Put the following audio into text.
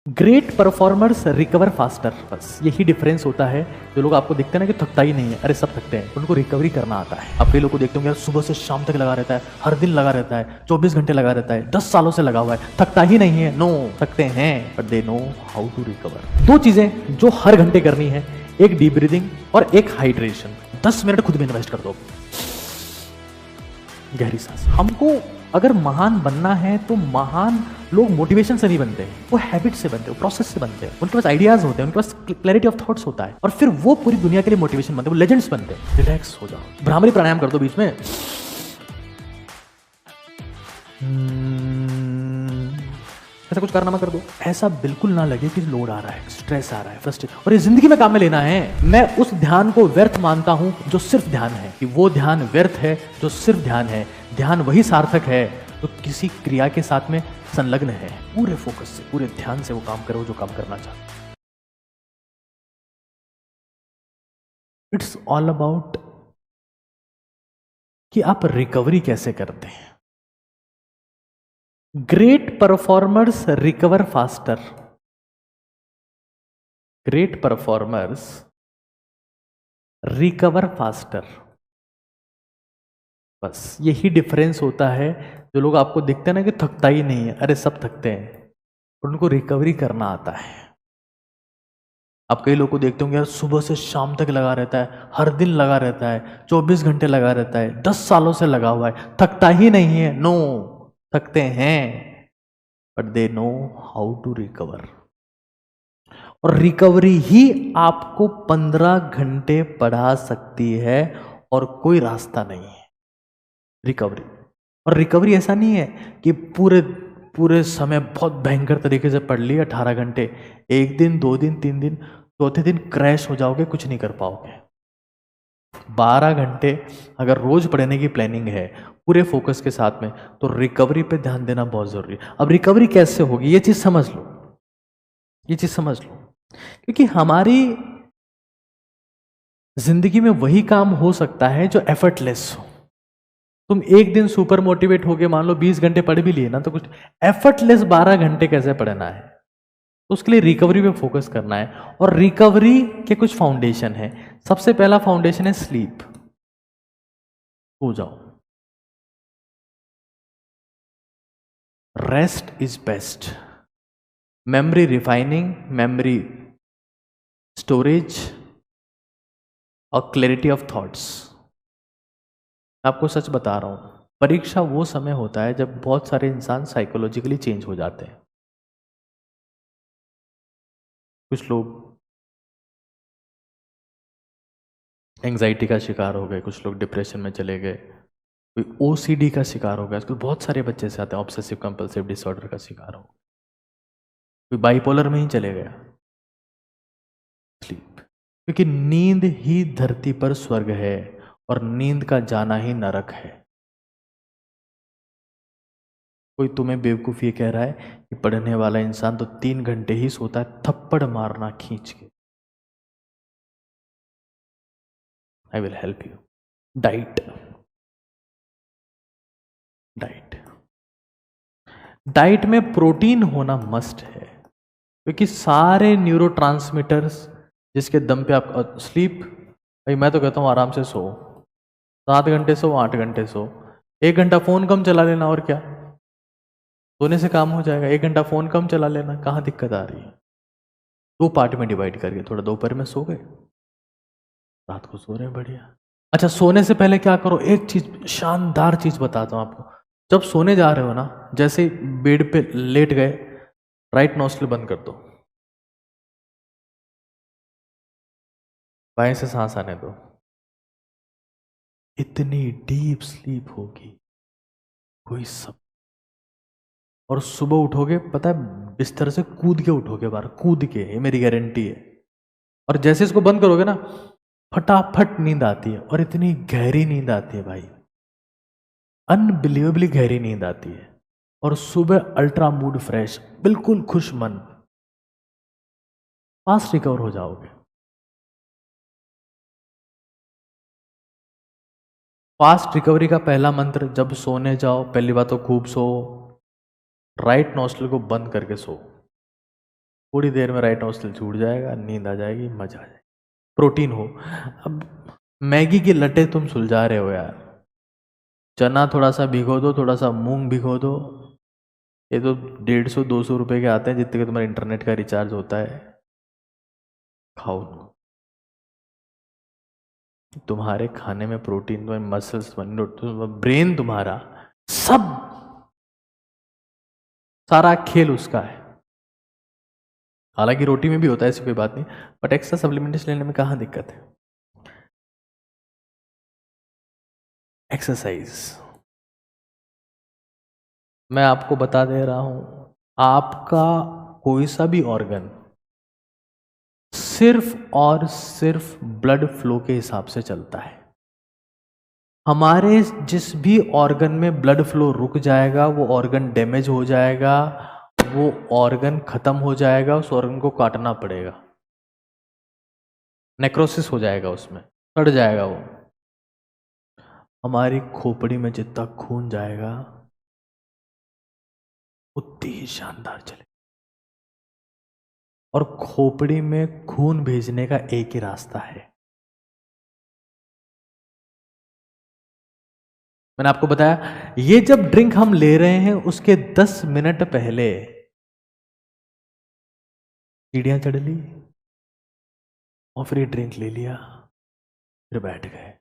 Great performers recover faster, बस यही difference होता है। जो लोग आपको दिखते हैं ना कि थकता ही नहीं है, अरे सब थकते हैं, उनको रिकवरी करना आता है। आप कई लोग को देखते होंगे यार सुबह से शाम तक लगा रहता है, हर दिन लगा रहता है, 24 घंटे लगा रहता है, 10 सालों से लगा हुआ है, थकता ही नहीं है। नो, थकते हैं but they know how to recover. दो चीजें जो हर घंटे करनी है, एक डीप ब्रीदिंग और एक हाइड्रेशन। 10 मिनट खुद में इन्वेस्ट कर दो, गहरी सांस। हमको अगर महान बनना है तो महान लोग मोटिवेशन से नहीं बनते हैं, वो हैबिट से बनते हैं, प्रोसेस से बनते हैं। उनके पास आइडियाज होते हैं, उनके पास क्लैरिटी ऑफ थॉट्स होता है और फिर वो पूरी दुनिया के लिए मोटिवेशन बनते हैं, वो लेजेंड्स बनते हैं। रिलैक्स हो जाओ, भ्रामरी प्राणायाम कर दो बीच में। ऐसा कुछ कारनामा कर दो, ऐसा बिल्कुल ना लगे कि लोड आ रहा है, स्ट्रेस आ रहा है, फ्रस्ट्रेशन, और ये जिंदगी में काम में लेना है। मैं उस ध्यान को व्यर्थ मानता हूं जो सिर्फ ध्यान है, कि वो ध्यान व्यर्थ है जो सिर्फ ध्यान है। ध्यान वही सार्थक है जो किसी क्रिया के साथ में संलग्न है, पूरे फोकस से, पूरे ध्यान से वो काम करो जो काम करना चाहते। इट्स ऑल अबाउट कि आप रिकवरी कैसे करते हैं। Great performers recover faster. Great performers recover faster, बस यही डिफरेंस होता है। जो लोग आपको दिखते हैं ना कि थकता ही नहीं है, अरे सब थकते हैं, उनको रिकवरी करना आता है। आप कई लोगों को देखते होंगे यार सुबह से शाम तक लगा रहता है, हर दिन लगा रहता है, 24 घंटे लगा रहता है, 10 सालों से लगा हुआ है, थकता ही नहीं है। नो, थकते हैं but they know how to recover. और रिकवरी ही आपको 15 घंटे पढ़ा सकती है और कोई रास्ता नहीं है रिकवरी। और रिकवरी ऐसा नहीं है कि पूरे पूरे समय बहुत भयंकर तरीके से पढ़ लिया 18 घंटे, एक दिन, 2 दिन, 3 दिन, चौथे दिन क्रैश हो जाओगे, कुछ नहीं कर पाओगे। 12 घंटे अगर रोज पढ़ने की प्लानिंग है पूरे फोकस के साथ में, तो रिकवरी पे ध्यान देना बहुत जरूरी है। अब रिकवरी कैसे होगी, ये चीज समझ लो, ये चीज समझ लो, क्योंकि हमारी जिंदगी में वही काम हो सकता है जो एफर्टलेस हो। तुम एक दिन सुपर मोटिवेट होके मान लो 20 घंटे पढ़ भी लिए ना, तो कुछ एफर्टलेस 12 घंटे कैसे पढ़ना है, तो उसके लिए रिकवरी पे फोकस करना है। और रिकवरी के कुछ फाउंडेशन है। सबसे पहला फाउंडेशन है स्लीप, सो जाओ। Rest is best. Memory refining, memory storage और क्लैरिटी ऑफ थॉट्स। आपको सच बता रहा हूं, परीक्षा वो समय होता है जब बहुत सारे इंसान साइकोलॉजिकली चेंज हो जाते हैं। कुछ लोग एंजाइटी का शिकार हो गए, कुछ लोग डिप्रेशन में चले गए, कोई ओसीडी का शिकार हो गया, आजकल बहुत सारे बच्चे से आते हैं, ऑब्सेसिव कंपल्सिव डिसऑर्डर का शिकार हो, कोई बाइपोलर में ही चले गया। स्लीप, क्योंकि नींद ही धरती पर स्वर्ग है और नींद का जाना ही नरक है। कोई तुम्हें बेवकूफ ये कह रहा है कि पढ़ने वाला इंसान तो 3 घंटे ही सोता है, थप्पड़ मारना खींच के। I will help you. Diet, diet, diet में प्रोटीन होना मस्ट है, क्योंकि सारे न्यूरोट्रांसमीटर्स जिसके दम पे आप स्लीप, भाई मैं तो कहता हूँ आराम से सो, 7 घंटे सो, 8 घंटे सो, 1 घंटा फोन कम चला लेना, और क्या, सोने से काम हो जाएगा। 1 घंटा फोन कम चला लेना, कहाँ दिक्कत आ रही है। 2 पार्ट में डिवाइड करके, थोड़ा दोपहर में सो गए, रात को सो रहे हैं, बढ़िया। अच्छा, सोने से पहले क्या करो, एक चीज, शानदार चीज बताता हूं आपको। जब सोने जा रहे हो ना, जैसे बेड पे लेट गए, राइट नोस्ट्रिल बंद कर दो, बाएं से सांस आने दो। इतनी डीप स्लीप होगी, कोई सब। और सुबह उठोगे, पता है, बिस्तर से कूद के उठोगे बाहर, कूद के, ये मेरी गारंटी है। और जैसे इसको बंद करोगे ना, फटाफट नींद आती है, और इतनी गहरी नींद आती है भाई, अनबिलीवेबली गहरी नींद आती है। और सुबह अल्ट्रा मूड फ्रेश, बिल्कुल खुश मन, फास्ट रिकवर हो जाओगे। फास्ट रिकवरी का पहला मंत्र, जब सोने जाओ पहली बात तो खूब सो, राइट नोस्ट्रिल को बंद करके सो। थोड़ी देर में राइट नोस्ट्रल छूट जाएगा, नींद आ जाएगी, मजा आ जाएगी। प्रोटीन हो। अब मैगी के लट्टे तुम सुलझा रहे हो यार, चना थोड़ा सा भिगो दो, थोड़ा सा मूंग भिगो दो, ये तो 150-200 रुपए के आते हैं जितने का तुम्हारा इंटरनेट का रिचार्ज होता है, खाओ। तुम्हारे खाने में प्रोटीन, तुम्हारे मसल्स बन, ब्रेन तुम्हारा, सब सारा खेल उसका है। हालांकि रोटी में भी होता है, ऐसी कोई बात नहीं, बट एक्स्ट्रा सप्लीमेंटेशन लेने में कहाँ दिक्कत है। एक्सरसाइज, मैं आपको बता दे रहा हूं, आपका कोई सा भी ऑर्गन सिर्फ और सिर्फ ब्लड फ्लो के हिसाब से चलता है। हमारे जिस भी ऑर्गन में ब्लड फ्लो रुक जाएगा वो ऑर्गन डैमेज हो जाएगा, वो ऑर्गन खत्म हो जाएगा, उस ऑर्गन को काटना पड़ेगा, नेक्रोसिस हो जाएगा, उसमें सड़ जाएगा वो। हमारी खोपड़ी में जितना खून जाएगा उतनी ही शानदार चले। और खोपड़ी में खून भेजने का एक ही रास्ता है, मैंने आपको बताया, ये जब ड्रिंक हम ले रहे हैं उसके 10 मिनट पहले सीढ़ियां चढ़ ली और फिर ये ड्रिंक ले लिया, फिर बैठ गए।